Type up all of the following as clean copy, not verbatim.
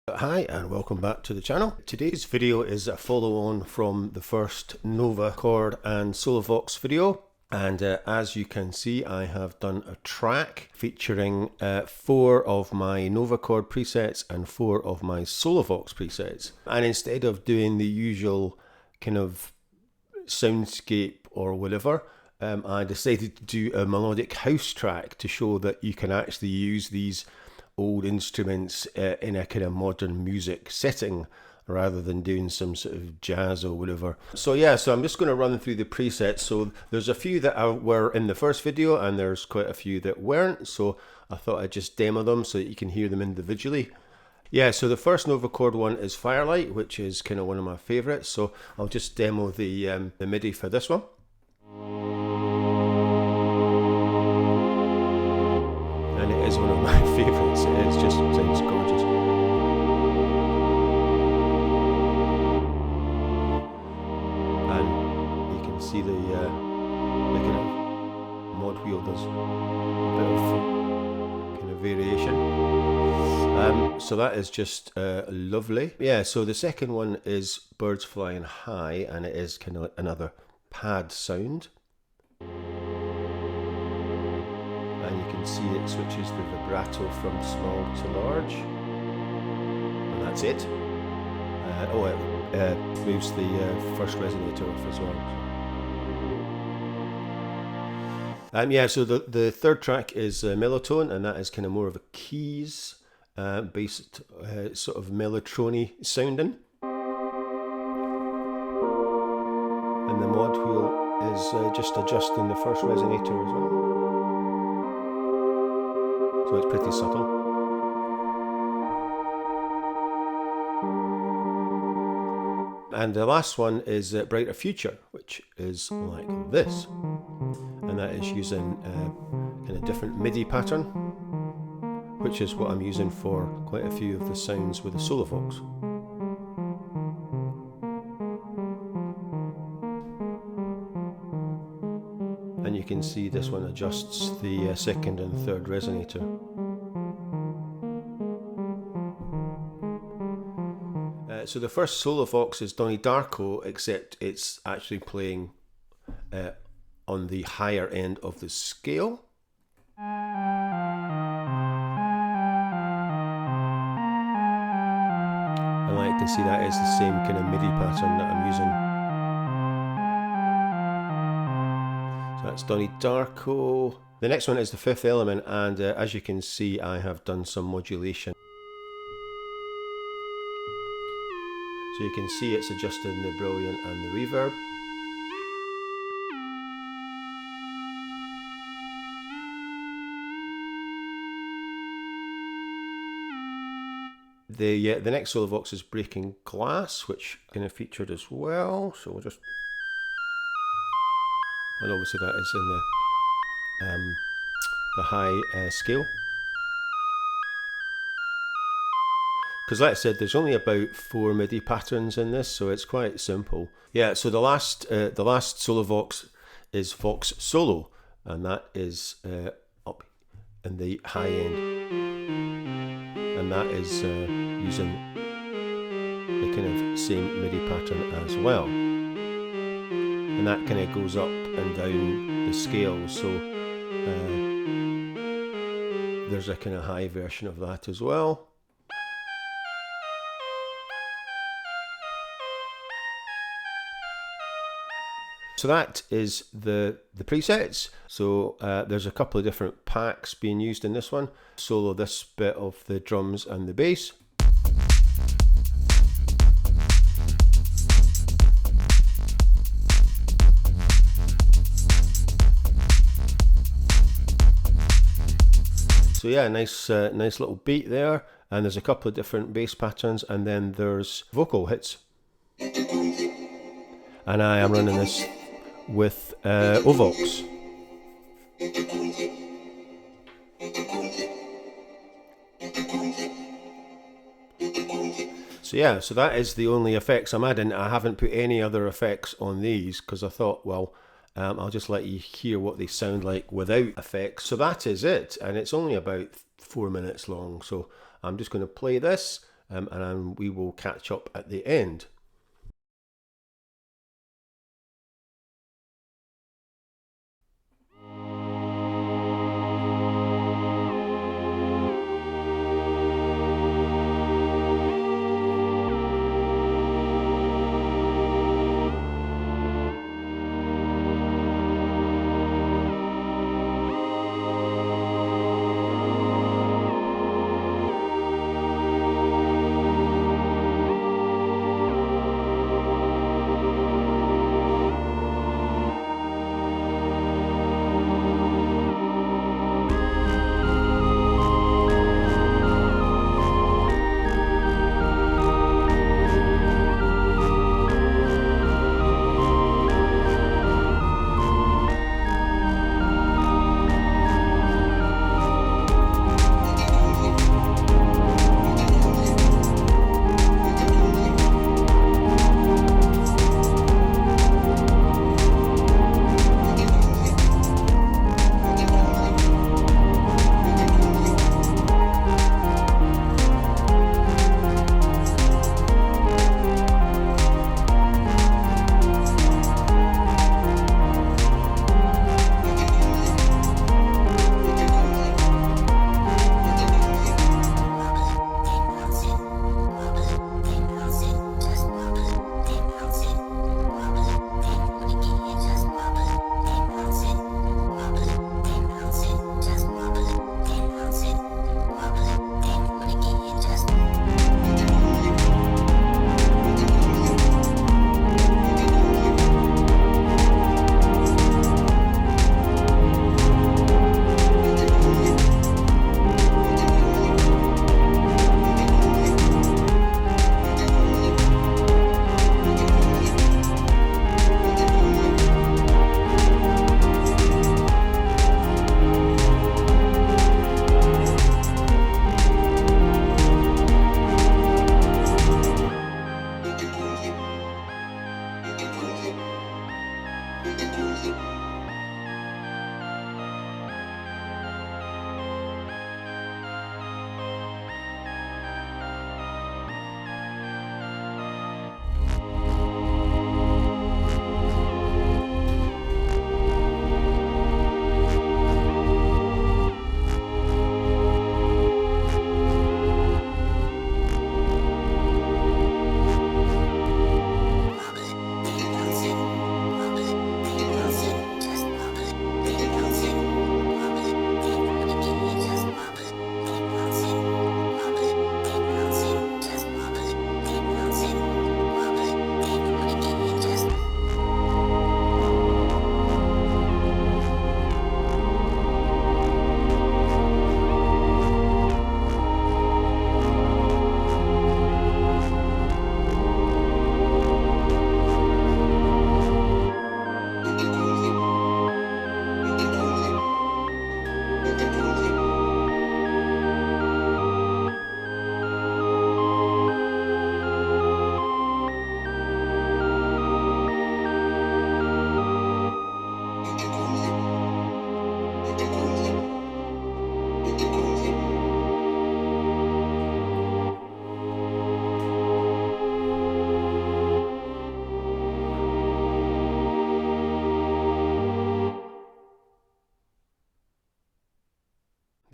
Hi and welcome back to the channel. Today's video is a follow-on from the first NOVACHORD and Solovox video, and as you can see I have done a track featuring 4 of my NOVACHORD presets and 4 of my Solovox presets. And instead of doing the usual kind of soundscape or whatever, I decided to do a melodic house track to show that you can actually use these old instruments in a kind of modern music setting rather than doing some sort of jazz or whatever. So yeah, so I'm just going to run through the presets. So there's a few that were in the first video and there's quite a few that weren't, so I thought I'd just demo them so that you can hear them individually. Yeah, so the first NOVACHORD one is Firelight, which is kind of one of my favorites, so I'll just demo the MIDI for this one. And it is one of my favourites. It just sounds gorgeous. And you can see the kind of mod wheel does a bit of kind of variation. So that is just lovely. Yeah, so the second one is Birds Flying High, and it is kind of like another pad sound. And you can see it switches the vibrato from small to large, and that's it. It moves the first resonator off as well. Yeah, so the third track is Melotone, and that is kind of more of a keys based sort of mellotrony sounding. And the mod wheel is just adjusting the first resonator as well. So it's pretty subtle. And the last one is Brighter Future, which is like this. And that is using kind of different MIDI pattern, which is what I'm using for quite a few of the sounds with the Solovox. And you can see this one adjusts the second and third resonator. So the first Solovox is Donnie Darko, except it's actually playing on the higher end of the scale. And like you can see, that is the same kind of MIDI pattern that I'm using. That's Donnie Darko. The next one is The Fifth Element, and as you can see I have done some modulation. So you can see it's adjusting the brilliant and the reverb. The next Solovox is Breaking Glass, which kind of featured as well. So we'll just... And obviously that is in the high scale. Because like I said, there's only about 4 MIDI patterns in this, so it's quite simple. Yeah, so the last Solovox is Vox Solo, and that is up in the high end. And that is using the kind of same MIDI pattern as well. And that kind of goes up and down the scale, so there's a kind of high version of that as well. So that is the presets. So there's a couple of different packs being used in this one. Solo this bit of the drums and the bass. So yeah, nice little beat there, and there's a couple of different bass patterns, and then there's vocal hits. And I am running this with Ovox. So yeah, so that is the only effects I'm adding. I haven't put any other effects on these because I thought, well, I'll just let you hear what they sound like without effects. So that is it, and it's only about 4 minutes long. So I'm just going to play this and we will catch up at the end.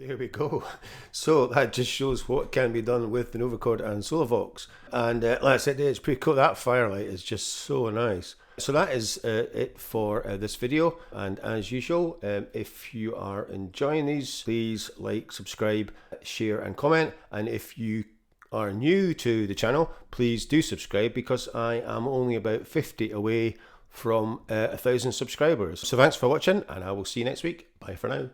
There we go. So that just shows what can be done with the Novachord and Solovox. And like I said, it's pretty cool. That firelight is just so nice. So that is it for this video. And as usual, if you are enjoying these, please like, subscribe, share and comment. And if you are new to the channel, please do subscribe, because I am only about 50 away from 1,000 subscribers. So thanks for watching, and I will see you next week. Bye for now.